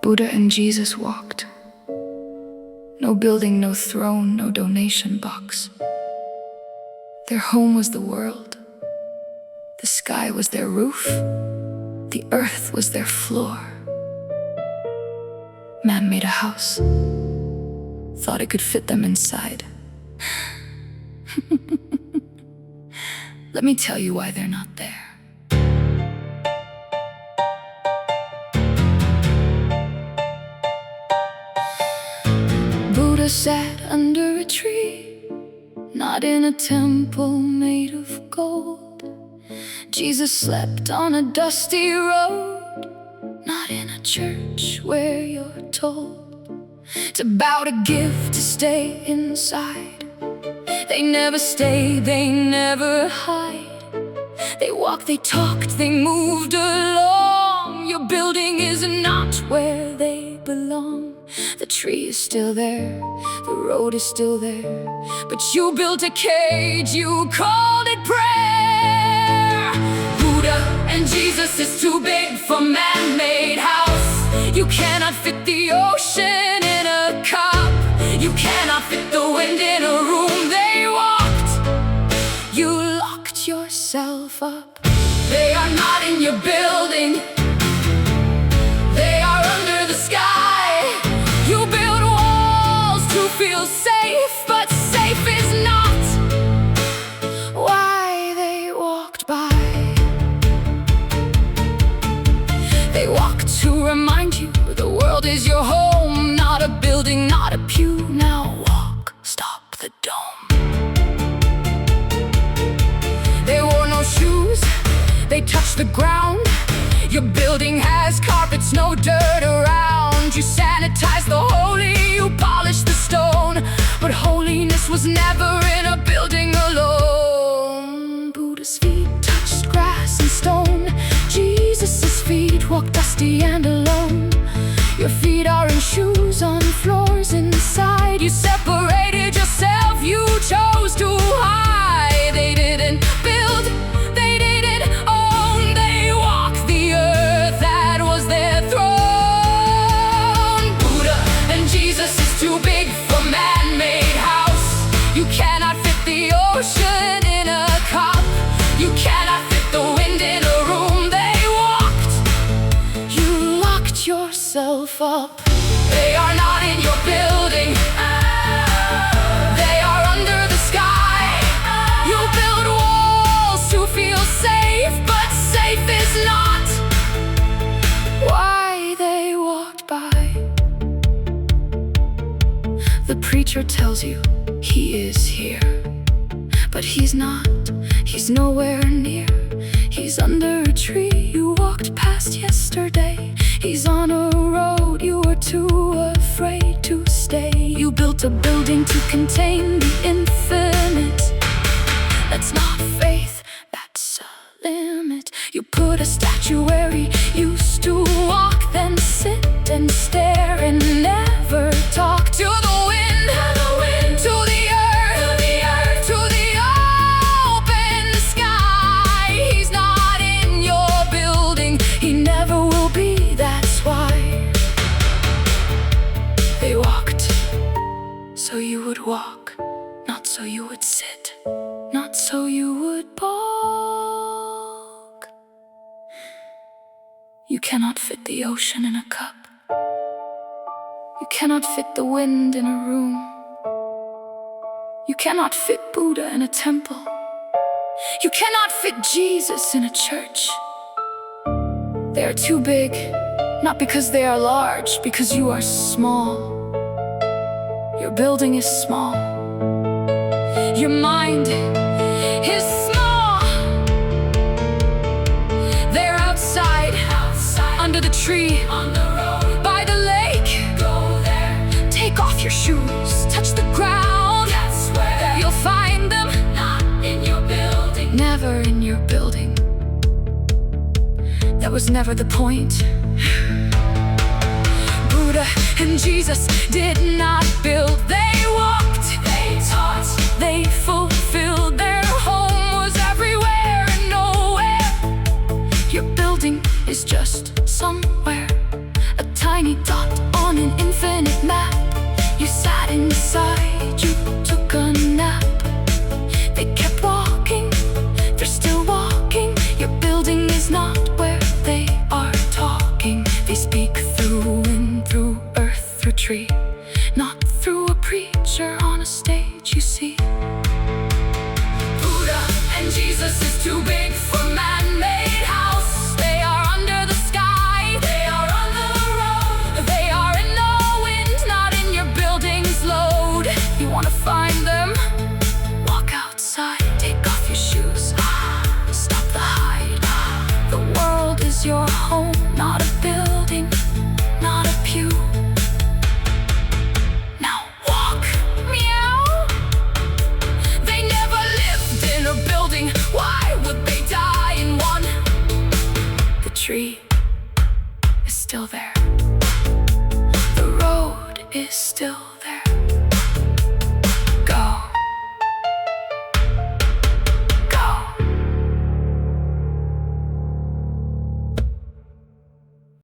Buddha and Jesus walked. No building, no throne, no donation box. Their home was the world. The sky was their roof. The earth was their floor. Man made a house. Thought it could fit them inside. Let me tell you why they're not there. Buddha sat under a tree, not in a temple made of gold. Jesus slept on a dusty road, not in a church where you're told to bow to give, to stay inside. They never stay, they never hide. They walked, they talked, they moved along. Your building is not where they belong. The tree is still there, the road is still there, but you built a cage, you called it prayer. Buddha and Jesus is too big for man-made house. You cannot fit the ocean in a cup. You cannot fit the wind in a room. They walked, you locked yourself up. They are not in your building, they are under the sky. You build walls to feel safe, but safe is not why they walked by. They walked to remind you the world is your home, not a building, not a pew. Now walk, stop the dome. They wore no shoes, they touched the ground. Your building has carpets, no dirt around. You sanitize the holy, you polish the stone, but holiness was never in a building alone. Buddha's feet touched grass and stone. Jesus' feet walked dusty and alone. Your feet are in shoes on floors inside. You separated yourself, you chose to hide. They didn't build, they didn't own. They walked the earth, that was their throne. Buddha and Jesus is too big for man-made house. You cannot fit the ocean in a cup. You cannot fit the wind in a room. They walked, you locked yourself up. They are not in your building, they are under the sky. You build walls to feel safe, but safe is not why they walked by. The preacher tells you he is here, but he's not, he's nowhere near. He's under a tree you walked past yesterday. He's on a road you were too afraid to stay. You built a building to contain the infinite. That's not faith, that's a limit. You put a statue where he used to walk, then sit and stare and never talk. To the wind, to the earth, to the open sky. He's not in your building, he never will be, that's why. They walked so you would walk, not so you would sit, not so you would balk. You cannot fit the ocean in a cup. You cannot fit the wind in a room. You cannot fit Buddha in a temple. You cannot fit Jesus in a church. They are too big, not because they are large, because you are small. Your building is small. Your mind is small. They're outside, under the tree, on the road, by the lake. Go there, take off your shoes, touch the ground. That's where you'll find them. Not in your building, never in your building. That was never the point. Buddha and Jesus did not build, they walked, they taught, they fulfilled. Their home was everywhere and nowhere. Your building is just somewhere, a tiny dot too big for man-made house. They are under the sky, they are on the road. They are in the wind, not in your building's load. You wanna find them? Walk outside, take off your shoes. Stop the hide. The world is your home, not a building, not a pew. Now walk, meow. They never lived in a building. Why would they die in one? The tree is still there. The road is still